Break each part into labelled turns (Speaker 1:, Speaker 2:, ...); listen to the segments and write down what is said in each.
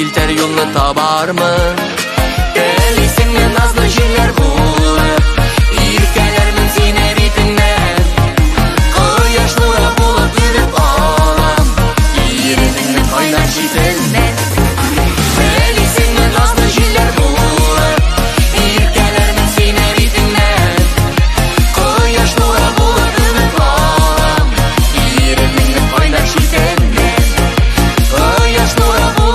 Speaker 1: İlter yolunu tabar mı? Delisin mi nazlı jiller bulup İrkelermin sine bitinden Koyaş nura bulup gülüp ağlam İrinimin oynar şitilden Delisin mi nazlı jiller bulup İrkelermin sine bitinden Koyaş nura bulup gülüp ağlam İrinimin oynar şitilden Koyaş nura bulup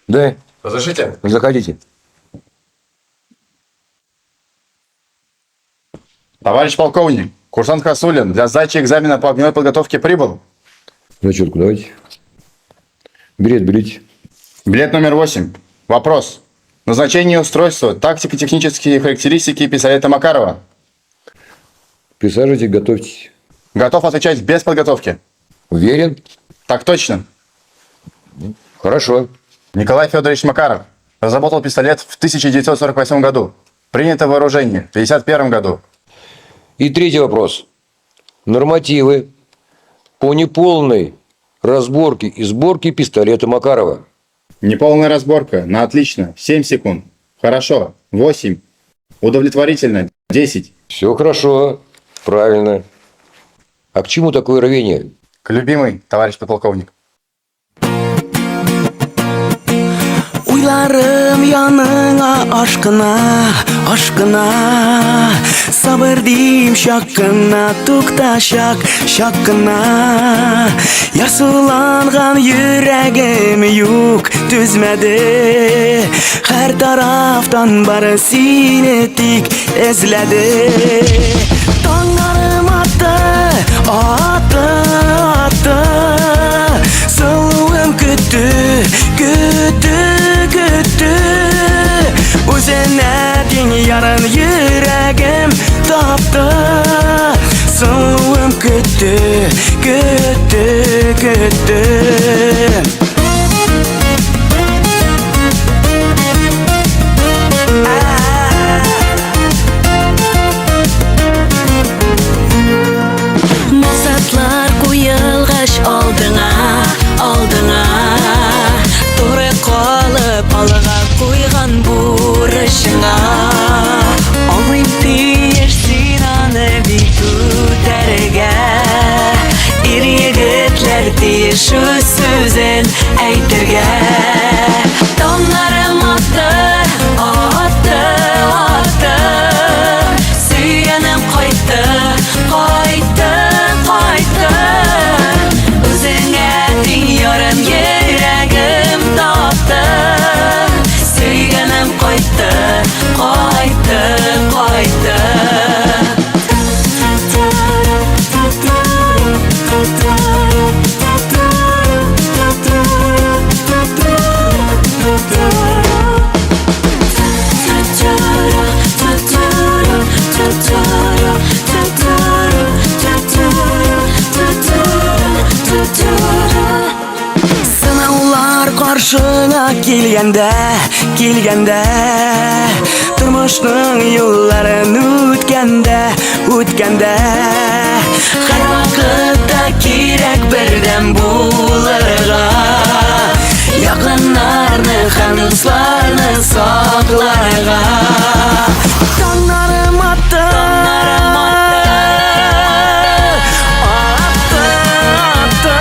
Speaker 2: Да.
Speaker 3: Разрешите?
Speaker 2: Заходите.
Speaker 3: Товарищ полковник, курсант Хасулин для сдачи экзамена по огневой подготовке прибыл.
Speaker 2: Зачетку давайте. Билет берите.
Speaker 3: Билет номер 8. Вопрос. Назначение устройства, тактико-технические характеристики пистолета Макарова.
Speaker 2: Присаживайтесь, готовьтесь.
Speaker 3: Готов отвечать без подготовки.
Speaker 2: Уверен?
Speaker 3: Так точно.
Speaker 2: Хорошо.
Speaker 3: Николай Федорович Макаров разработал пистолет в 1948 году. Принято в вооружение в 1951 году.
Speaker 2: И третий вопрос. Нормативы по неполной разборке и сборке пистолета Макарова.
Speaker 3: Неполная разборка. На отлично. 7 секунд. Хорошо. 8. Удовлетворительно. 10.
Speaker 2: Все хорошо. Правильно. А к чему такое рвение?
Speaker 3: К любимой, товарищ подполковник.
Speaker 4: Uylarım yanına aşkına, aşkına Sabır diyeyim şakkına, tukta şakkına Yarsulanğan yüreğim yük düzmedi Her taraftan barı sinetik ezledi Dağlarım attı, attı, attı Sılığım küttü, küttü O'zine yarın yüreğim taptı Sılığım küttü, küttü, küttü shu so'zin aytirga. Tonlarim otdi, otdi, otdi. Suyganim qaytdi, qaytdi, qaytdi. O'zingga teng yorim yuragim topdi. Suyganim qaytdi, qaytdi, qaytdi. Sınavlar karşına kelganda, kelganda. Turmushning yo'llarini o'tganda, o'tganda. Har vaqtda kerak birdan bo'lirga. Yaqinlarni ham do'stlarni saqlarga. Tonlarim otdi, otdi, otdi.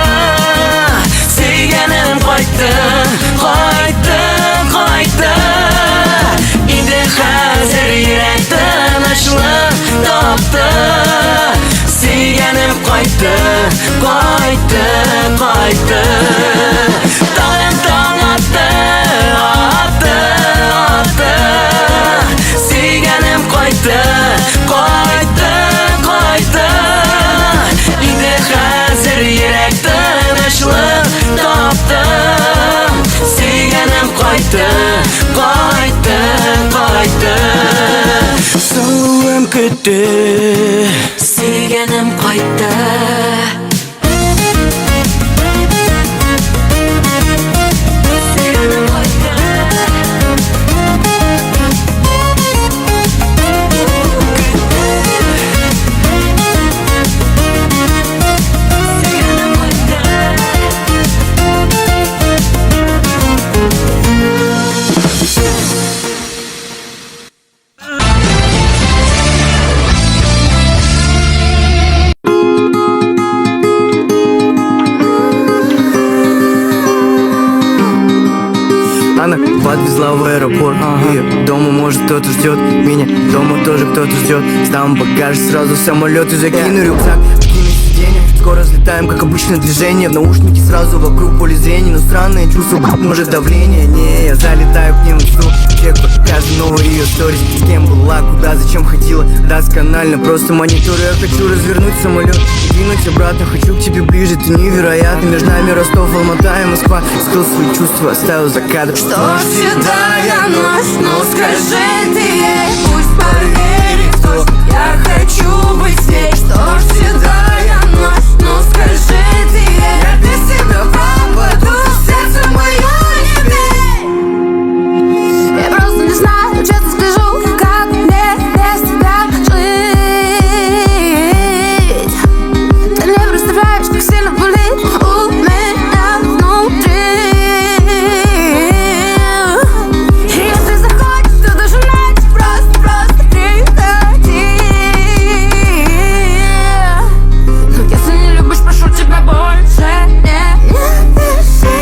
Speaker 4: Suyganim qaytdi, qaytdi, qaytdi. Endi hozir yurakdan ashliq topdi. Suyganim qaytdi, qaytdi, qaytdi. Tong tong otdi, otdi, otdi. Suyganim qaytdi, qaytdi, qaytdi. Endi hozir yurakdan ashliq topdi. Suyganim qaytdi, qaytdi, qaytdi. Suvim ketdi, suyganim qaytdi. Suyganim qaytdi. Suyganim qaytdi.
Speaker 5: Она подвезла в аэропорт, и дома, может, кто-то ждет меня, дома тоже кто-то ждет. Ставим багаж, сразу в самолет и закину рюкзак, скину сиденье. Скоро взлетаем, как обычно движение. В наушнике сразу вокруг поле зрения. Но странное чувство, может давление. Не, я залетаю к ним в сну. Чек каждый новый ее сторис. С кем была, куда, зачем ходила. Досконально, просто мониторю. Я хочу развернуть самолет и двинуть обратно. Хочу к тебе ближе, ты невероятно. Между нами Ростов, Алмата и Москва. Скрыл свои чувства, оставил за кадром.
Speaker 6: Что ж седая ночь, ну скажи ты ей, пусть поверит, кто я хочу быть с ней. Что ж седая ночь, ну скажи ты ей, я без тебя пропаду, сердце мое не бей. Я просто не знаю, честно скажу, как мне без тебя жить. Ты не представляешь, как сильно болит у меня внутри. Если захочешь, то даже ночь просто приходи. Но если не любишь, прошу тебя больше не пиши.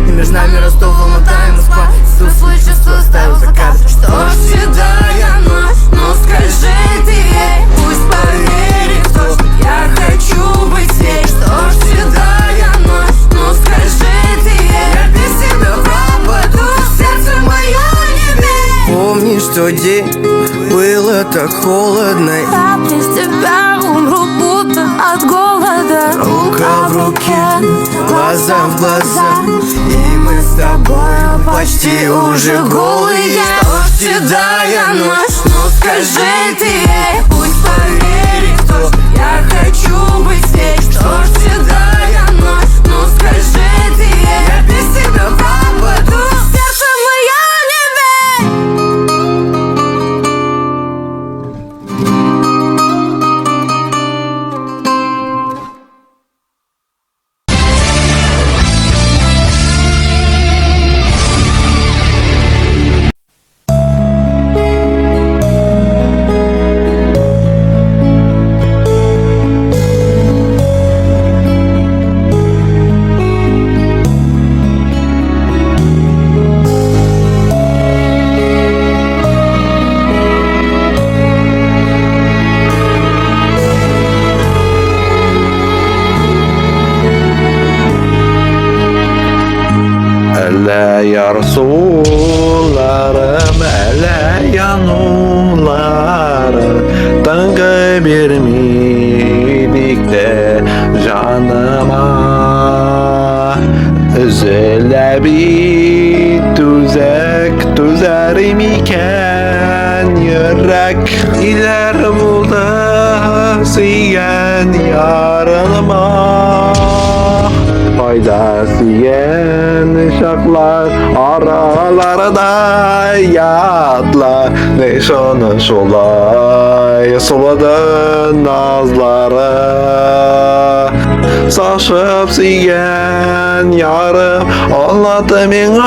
Speaker 5: И между нами Ростов, Алмата и Москва. Скрыл свои чувства, оставил за кадром.
Speaker 6: Что ж седая ночь, ну скажи ты ей, пусть поверит, кто я хочу быть с ней. Что ж седая ночь, ну скажи ты ей, я без тебя пропаду, сердце мое не бей.
Speaker 5: Помни, что день было так холодно.
Speaker 6: Я без тебя умру будто от голода.
Speaker 5: Рука в руке, глаза в глаза, и мы с тобой почти уже голые.
Speaker 6: Что ж седая ночь, ну скажи ты ей, пусть поверит, кто я хочу быть с ней. Что ж седая ночь, ну скажи ты ей, я без тебя пропаду, сердце мое не бей.
Speaker 7: kollarım ele yanulları tıngı vermedik de canıma üzüle bir tüzek tüzerim iken yürek iler buldu siyen yarınıma faydası yen şaklar aralarda yatlar ne şonu şolay soladı nazları saçıp siyen yarım anlattı mine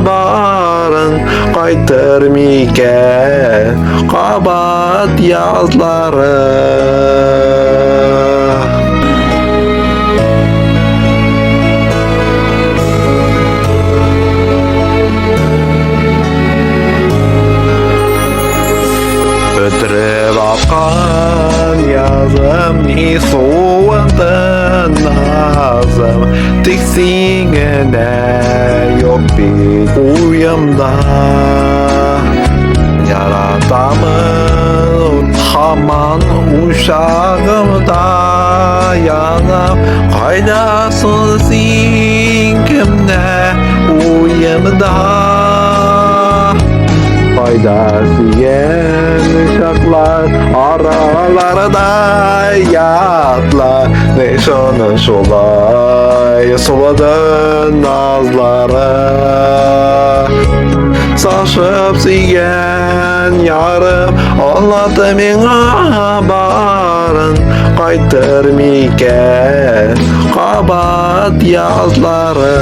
Speaker 7: barın kaytır miken kabat yazları ötürüp akan yazım ni soğuntun nazım tiksinine yok bir uyumda yaratamın haman uşağımda yanım kaynasın sinkimde uyumda faydası yen şaklar aralarda yatlar ne şonu şolay soladı nazları saçıp siyen yarım anlattı mine barın kaytır miken kabat yazları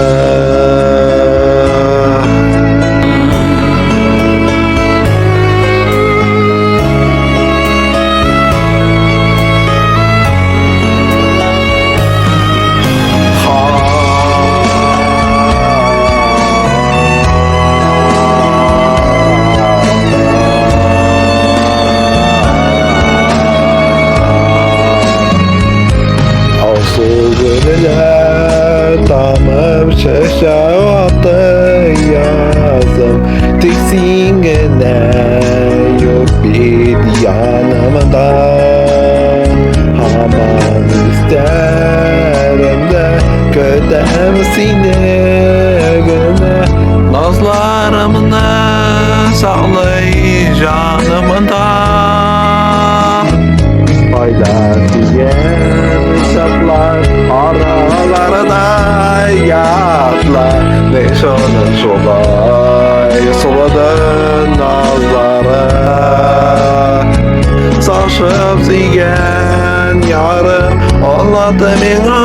Speaker 7: tamam şaşavatı yazım tiksingine yok bir yanımda aman isterim de kötem sinirine nazlarımını sağlay canımda faydası yen şaklar aralarda yatlar ne şonun şolay soladı nazları saçıp siyen yarım anlattı mine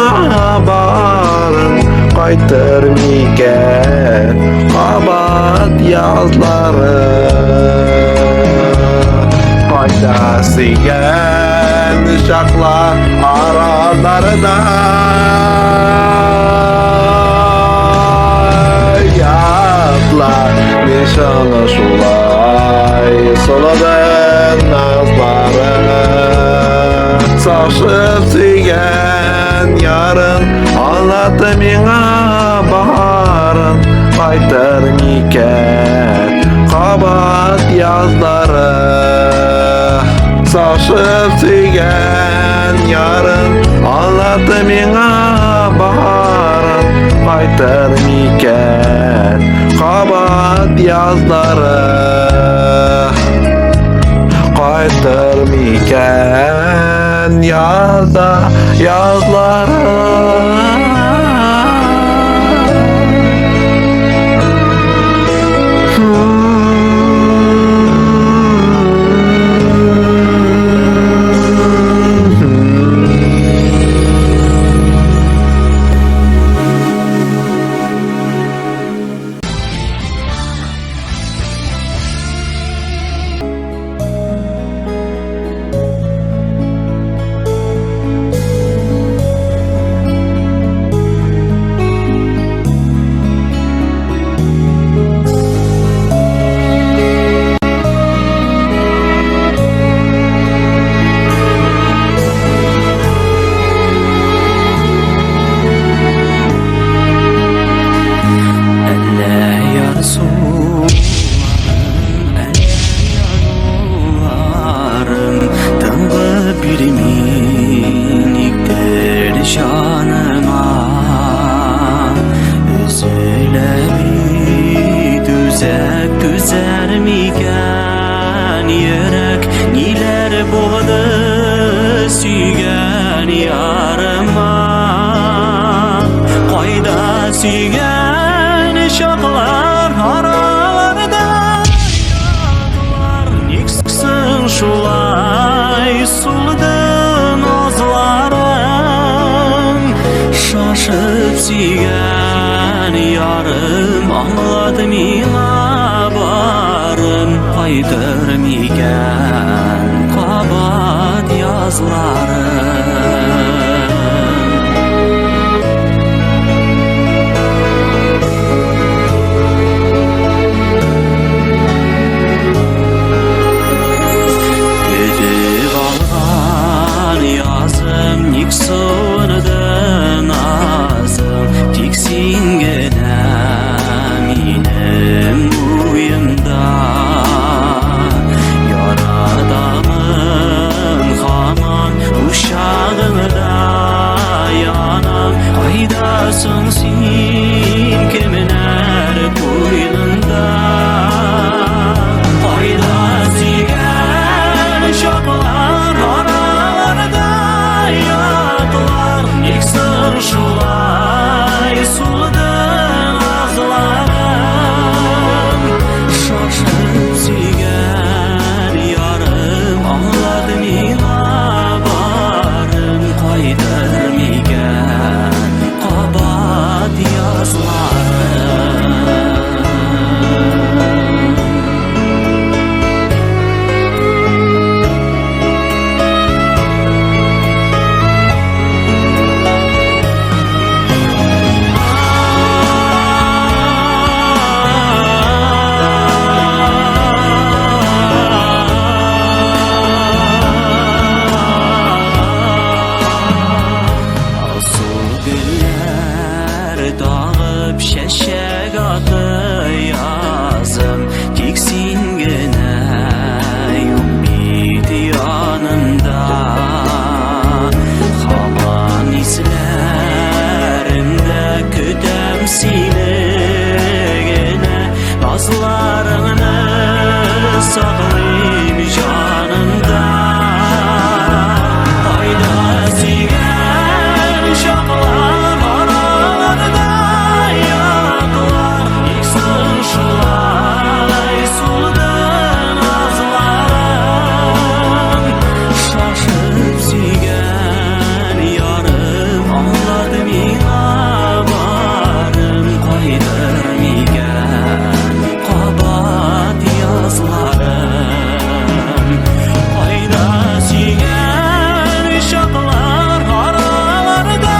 Speaker 7: barın kaytır miken kabat yazları faydası yen şaklar aralarda yatlar nişanı şulay soladı nazları saçıp siyen yarın anlattı mine baharın kaytır miken kabat yazları saçıp siyen yarın anlattı mine baharın kaytır miken kabat yazları kaytır miken yazları
Speaker 4: Tek güzel miken yürek niler boğdu Süygen yarıma Kayda süygen şaklar aralarda Yağdılar niksin şulay suldun azların Şaşıp süygen yarım Anladı mina barım Kaydır miken kabat yazlarım Ödüp algan yazım Niksonudun azım Tiksin gene Minim uyumda Yaradamın haman uşağımda yanam Kaydasın sin kimler koynunda Kayda sigen şaklar aralarda yatılar Niksir şulay suldun azlarım Şaşıp sigen yarım Anladı mina barım Kaydır miken kabat yazlarım Asıl güller dağıp şeşek atı yazım Tiksin gene yok biti yanımda Haman izlerimde kütem seni gene Nazlarını saklayayım canımda Kayda sigen şaklar aralarda yatılar Niksin şulay suldun azlarım Şaşıp sigen yarım Anladı mina barım Kaydır miken kabat yazlarım Kayda sigen şaklar aralarda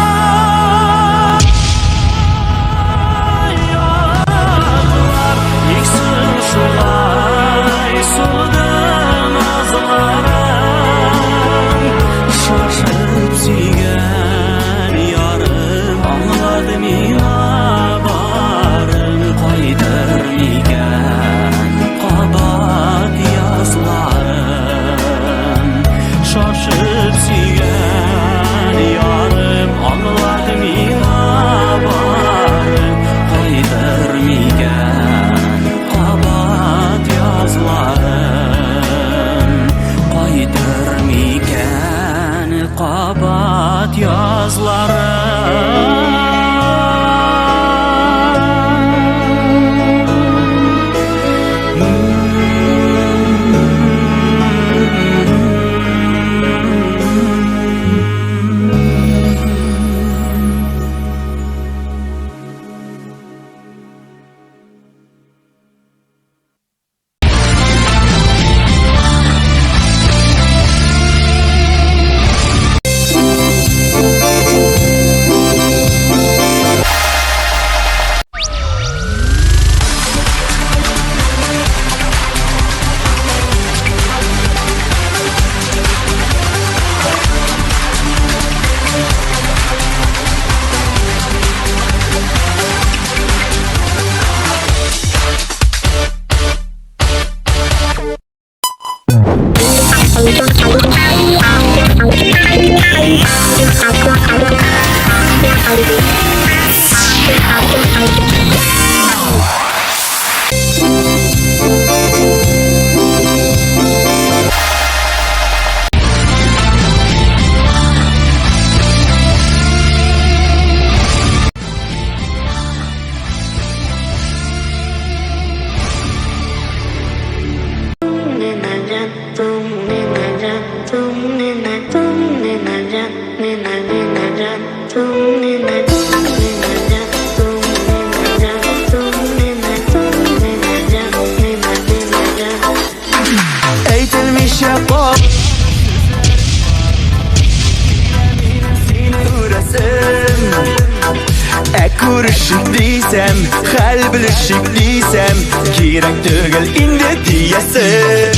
Speaker 4: Хәл белешик дисәм, кирәк түгел инде диясең.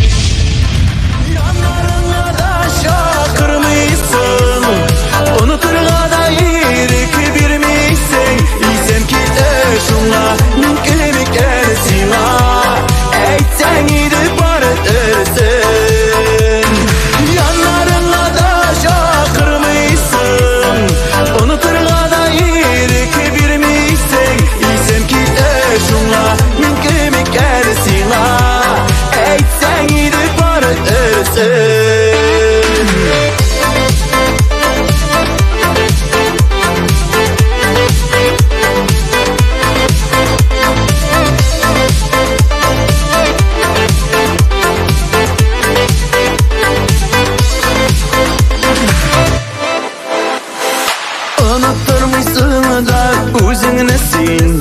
Speaker 4: Яннарыңа да чакырмыйсың, онытырга да ирек бирмисең. Исем китә шуңа, мин килем икән сиңа. Әйтсәң иде бары дөресен. Яннарыңа да чакырмыйсың, онытырга да ирек бирмисең. Исем китә шуңа, мин килем икән сиңа. Әйтсәң иде бары дөресен. Unuturmuşsun da özüngni sen,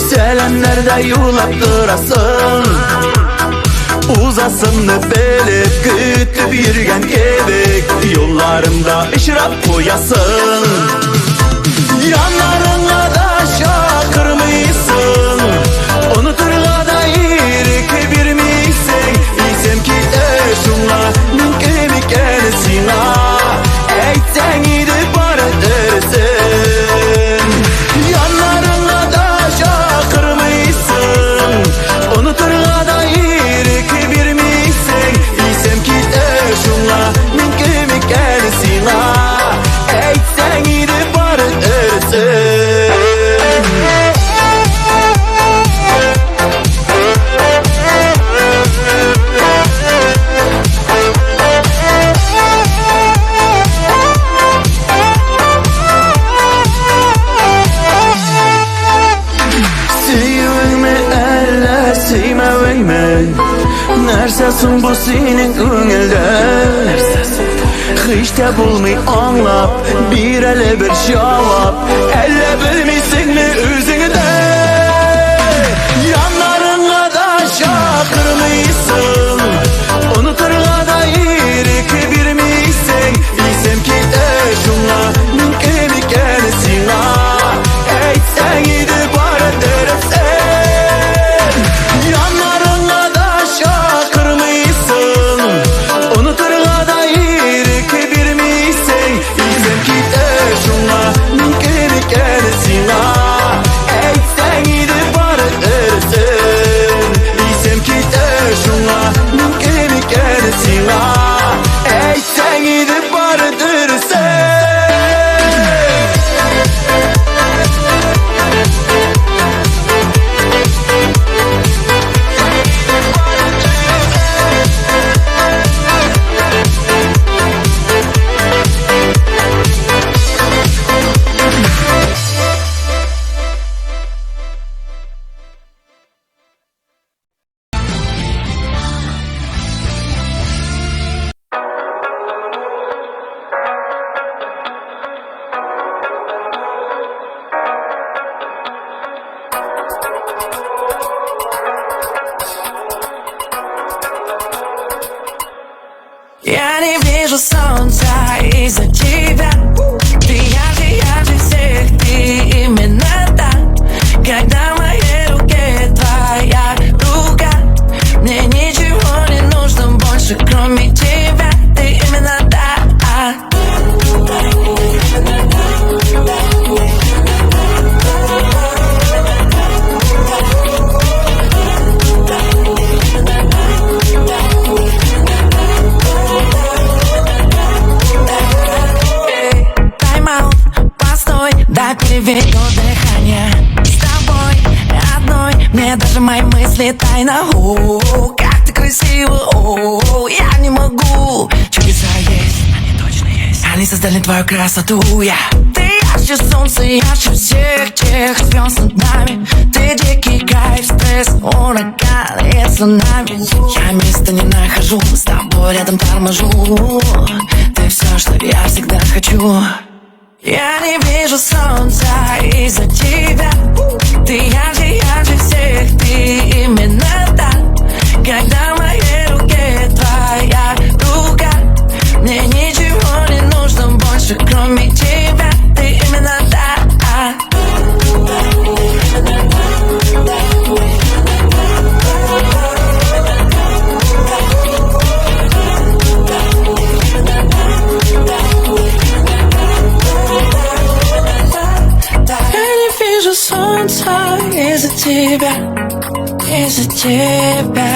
Speaker 4: selamlarda yo'lab turasın. Uzasını bilip kütüp yürgen kebek, yollarımda işrap koyasın. Yanlarına da çakırmıysın, unuturga da irik birmiysen. İsem kite şunla, min kim iken sina. Әйтсәң иде бары дөресен. Яннарыңа да чакырмыйсың, онытырга да ирек бирмисең. Исем китә шуңа, мин кем икән сиңа. Әйтсәң иде бары дөресен. Нәрсәсің бұл сенің көңілді? Hiç de bulmay anlap, bir әлі бір жауап. Әлі білмейсің mi өзіңді? Yanlarыңа да чакырмыйсың, онытырга да ирек бирмисең. Исем китә шуңа, мин кем икән сиңа. Әйтсәң иде бары дөресен. Yanlarыңа да чакырмыйсың, онытырга да ирек бирмисең. Исем китә шуңа, мин кем икән сиңа. Әйтсәң иде бары дөресен. Исем китә шуңа, мин кем икән сиңа. Әйтсәң иде бары дөресен.
Speaker 6: Я не вижу солнца из-за тебя. Ты ярче всех, ты именно та. Когда в моей руке твоя рука, мне ничего не нужно больше, кроме тебя. Ты именно та. Дай переведу дыхание. С тобой одной мне даже мои мысли тайна. Как ты красива, я не могу. Чудеса есть, они точно есть. Они создали твою красоту, Ты ярче солнца, ярче всех тех звезд над нами. Ты дикий кайф, стресс, ураган и цунами. Я места не нахожу, с тобой рядом торможу. Ты все, что я всегда хочу. Я не вижу солнца из-за тебя. Ты ярче всех, ты именно та. Когда в моей руке твоя рука, мне ничего не нужно больше, кроме тебя. Ты именно та. тебя, из-за тебя.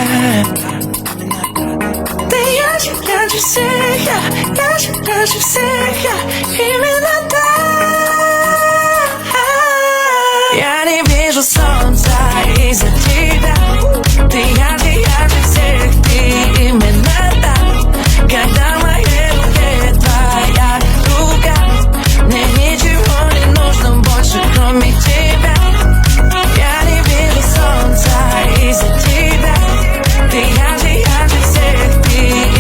Speaker 6: Ты ярче всех, ярче всех, именно так. Я не вижу солнца из-за тебя. Ты ярче всех, ты именно так. Когда в моей руке твоя рука, мне ничего не нужно больше, кроме тебя. Я не вижу солнца из-за тебя. Ты ярче всех, ты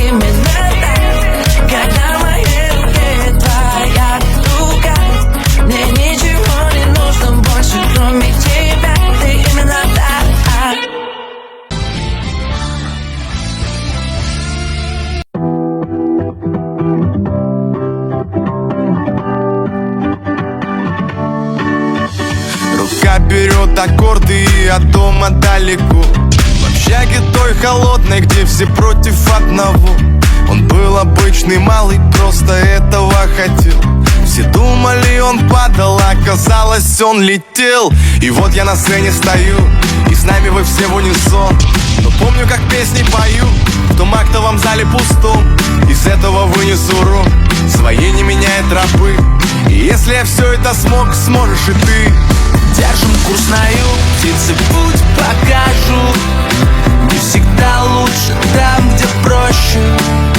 Speaker 6: именно так. Когда в моей руке твоя рука, мне ничего не нужно больше, кроме тебя. Ты именно так.
Speaker 4: Рука берет аккорды и от дома далеко. В общаге той холодной, где все против одного. Он был обычный малый, просто этого хотел. Все думали, он падал, а оказалось, он летел. И вот я на сцене стою, и с нами вы все в унисон. Но помню, как песни пою в том актовом зале пустом. Из этого вынесу урок, своей не меняя тропы. И если я все это смог, сможешь и ты.
Speaker 1: Держим курс на юг, птицы путь покажу. Не всегда лучше там, где проще.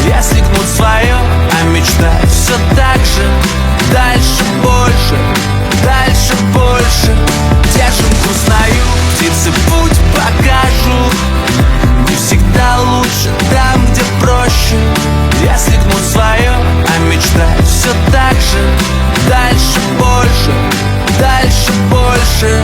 Speaker 1: Если гнуть свое, а мечтать все так же. Дальше больше, дальше больше. Держим курс на юг, птицы путь покажу. Не всегда лучше там, где проще. Если гнуть свое, а мечтать все так же. Дальше больше, дальше больше.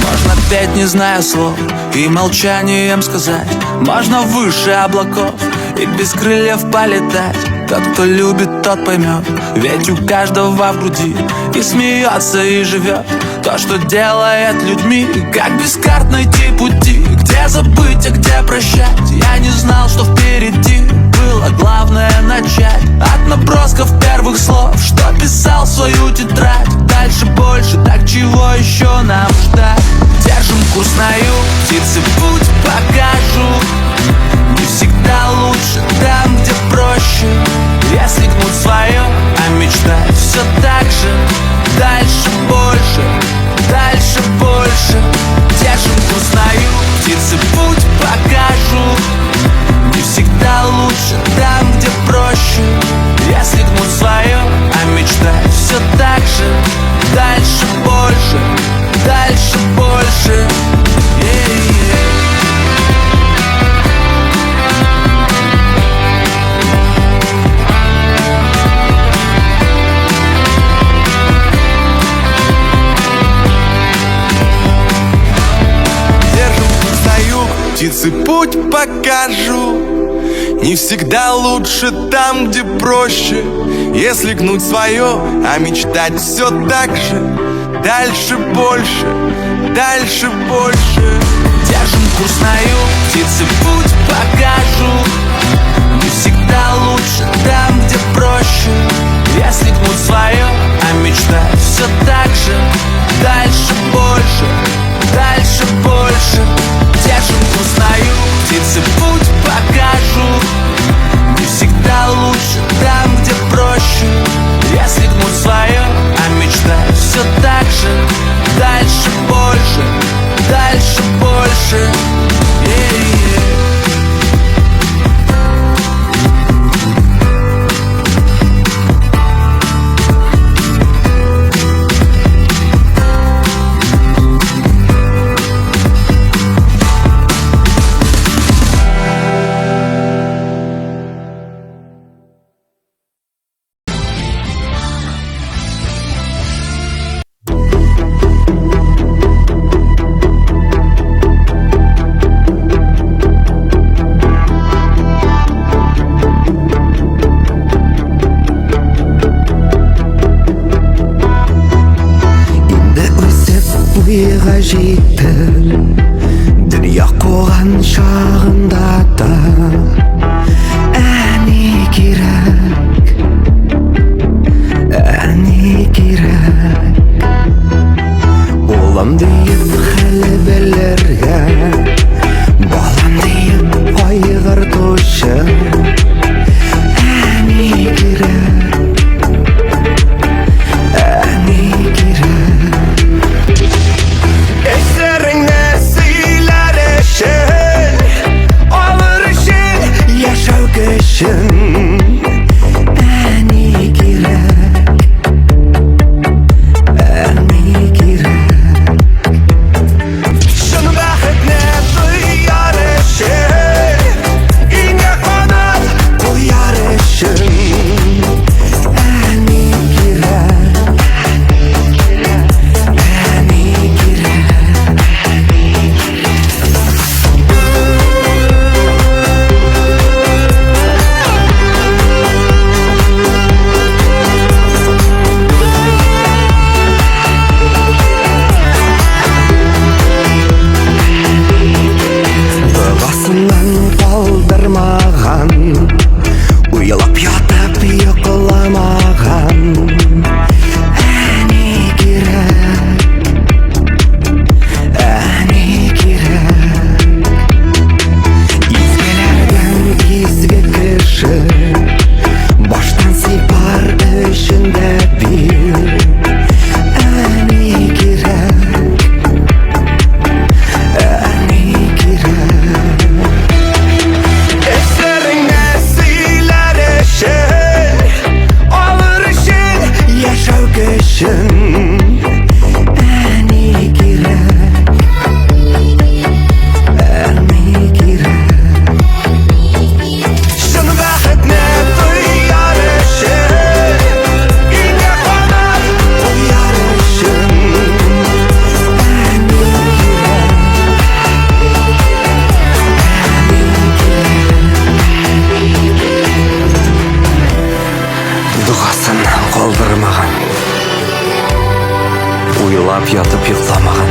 Speaker 1: Можно петь, не зная слов, и молчанием сказать. Можно выше облаков и без крыльев полетать. Тот, кто любит, тот поймет. Ведь у каждого в груди и смеется, и живет то, что делает людьми. Как без карт найти пути, где забыть, а где прощать. Я не знал, что впереди, было главное начать. От набросков первых слов, что писал в свою тетрадь. Дальше больше, так чего еще нам ждать? Держим курс на юг, птицы путь покажу. Не всегда лучше там, где проще. Если гнуть свое, а мечтать все так же. Дальше больше, дальше больше. Держим курс на юг, птицы путь покажу. Не всегда лучше там, где проще. Если гнуть свое, а мечтать все так же. Дальше больше, дальше больше.
Speaker 4: Птицы путь покажу. Не всегда лучше там, где проще. Если гнуть свое, а мечтать все так же. Дальше больше, дальше больше.
Speaker 1: Держим курс на юг, птицы путь покажу. Не всегда лучше там, где проще. Если гнуть свое, а мечтать все так же. Дальше больше, дальше больше. Держим курс на юг, птицы путь покажу. Не всегда лучше там, где проще. Если гнуть свое, а мечтать все так же. Дальше больше, дальше больше.
Speaker 5: жетіп дүние қоған шағында да әне керек ұлым дейіп хәлі үшін әне керек, әне керек. Шын бақытны тояр үшін, үйіңе қонақ қояр үшін әне керек, әне керек. Басынан қалдырмаған, ұялап ятып йоқламаған әне керек, әне керек. Изгілердің изгі кіші, баштан сипар үшін де бір әне керек, әне керек. Эстеріңе сыйлар үшін, алыр үшін, яшау үшін әне керек, әне керек. Шын бақытны тояр үшін, үйіңе қонақ қояр үшін әне дұғасын қалдырмаған, уйлап ятып йоқламаған,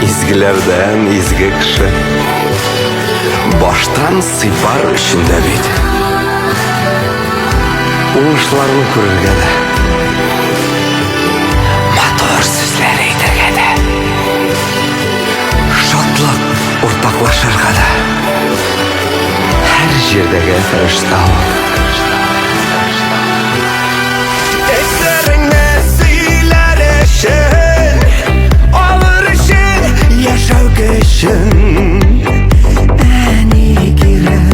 Speaker 5: изгілерден изгі кіші, баштан сыйпар үшін де бит уңышларын көрерге де, матур сөздер әйтергә де, шатлық ортаклашырга да, һәр җирдәге фәрештә ул. Эстеріңе сыйлар үшін, алыр үшін, яшау үшін әне керек,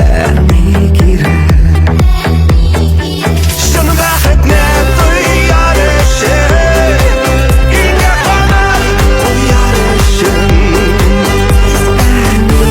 Speaker 5: әне керек. Шын бақытны тояр үшін, үйіңе қонақ қояр үшін әне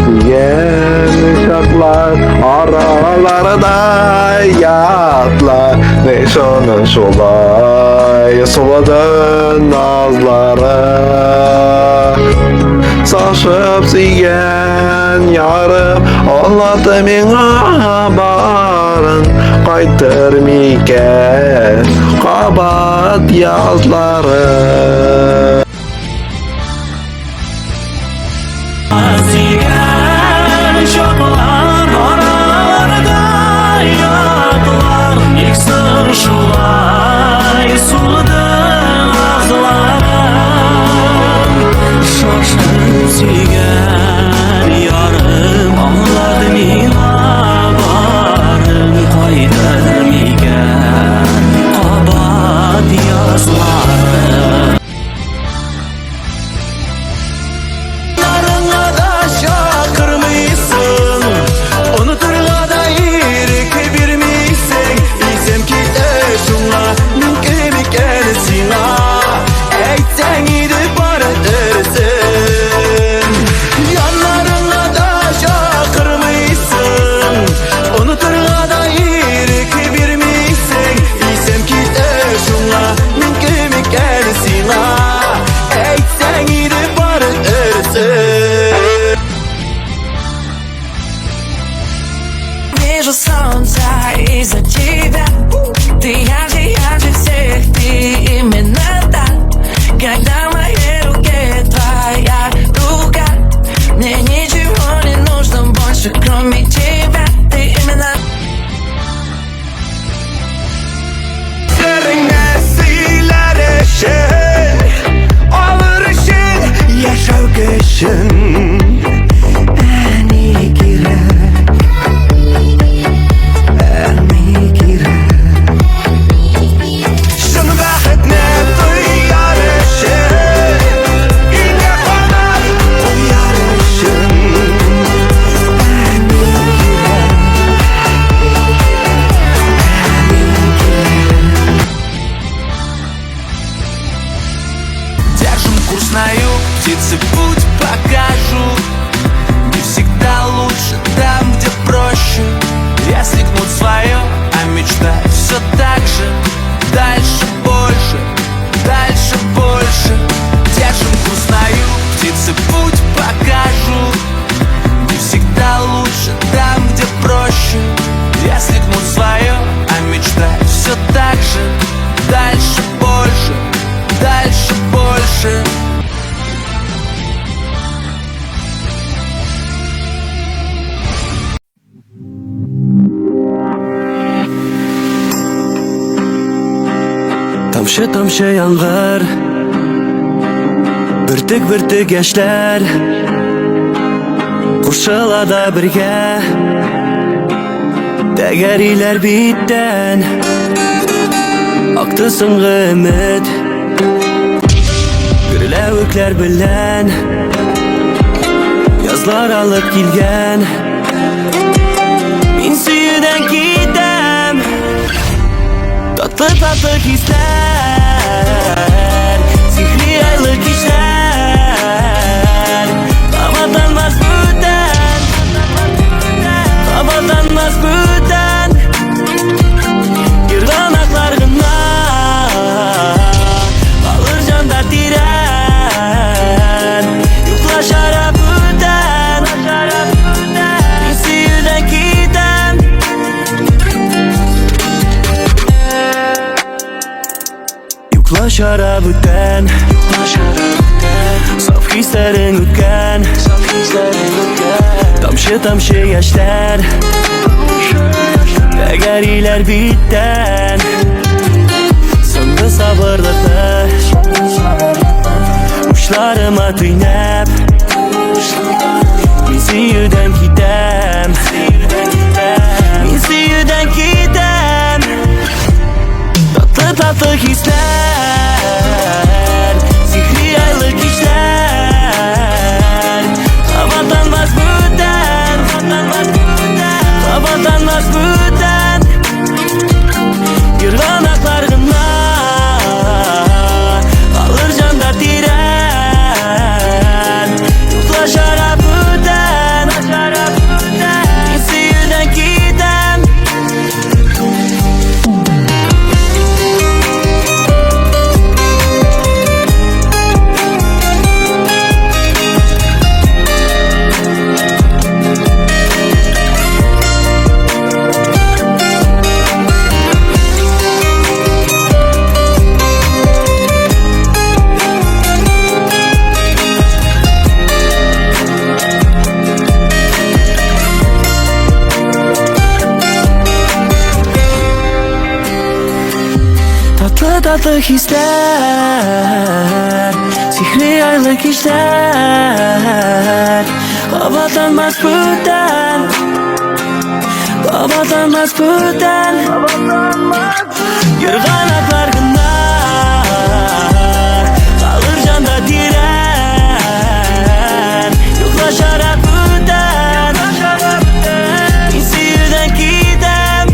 Speaker 7: Siyen uşaklar aralarında yatlar, ne sonun solay soladın nazları. Saçıp siyen yarım anlattı mena barın, kaytır miken kabar kabat yazları.
Speaker 1: Ziyan şoklar oralarda yatlar İksir şulay suladı ağızlarım Şaşkın ziyan yarım anladı minabarım Koydur migen kabat yazlarım
Speaker 6: Вижу солнце из-за тебя. Ты ярче всех, ты именно та. Когда в моей руке твоя рука, мне ничего не нужно больше, кроме тебя. Ты именно
Speaker 5: Yaşav kışın
Speaker 1: Держим курс на юг, птицы путь покажут. Не всегда лучше там, где проще. Если гнут свое, а мечтать все так же. Дальше больше, дальше больше. Держим курс на юг, птицы путь покажут. Не всегда лучше там, где проще. Если гнут свое, а мечтать все так же. Дальше больше, дальше больше.
Speaker 5: Tamşı yağmur, bürtük yaşlar Kurşalada birge Degeriler bitten Aktı soңгы ümit Gürlevükler bilen Yazlar alıp kilgen Min suyudan kitem Tatlı hisler Sihri aylık işler Kapatanmaz büten Kapatanmaz büten Yırganaklarına Kalır canda tiren Yuklaşar büten Sihirden kitem Yuklaşar büten Saf hislerin ütken Tamşı yaşlar Degeriler bitten Soңгы sabırlıklı Uçlarıma tüynep Min suyudan kitem Min suyudan kitem Tatlı hisler Sihri aylık işler Kapatanmaz büten Kapatanmaz büten Yırganaklarına Kalır canda tiren Yuklaşar büten Min suyudan kitem Tatlı hisler, sihri aylık işler. Havalanmaz buradan, havalanmaz buradan. Gör kanatlar kınar, kalır canda diren. Yoklaşarak buradan, insiyüden gidem.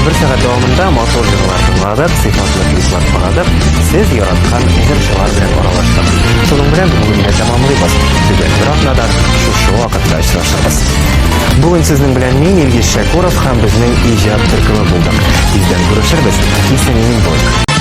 Speaker 8: Bir saat davomida motor yig'larni tinglatib, sifatli kliplar qo'yib, siz yaratgan ijrochilar bilan aralashdik. Shuning bilan bugungi jamoamiz tugagan, biroq nadar shu vaqtda ishlashimiz. Bugun sizning bilan men Ilgiz Shakurov ham bizning ijod turkuvi bo'ldik. Bizdan ko'rishirmiz. Isming bo'ldi.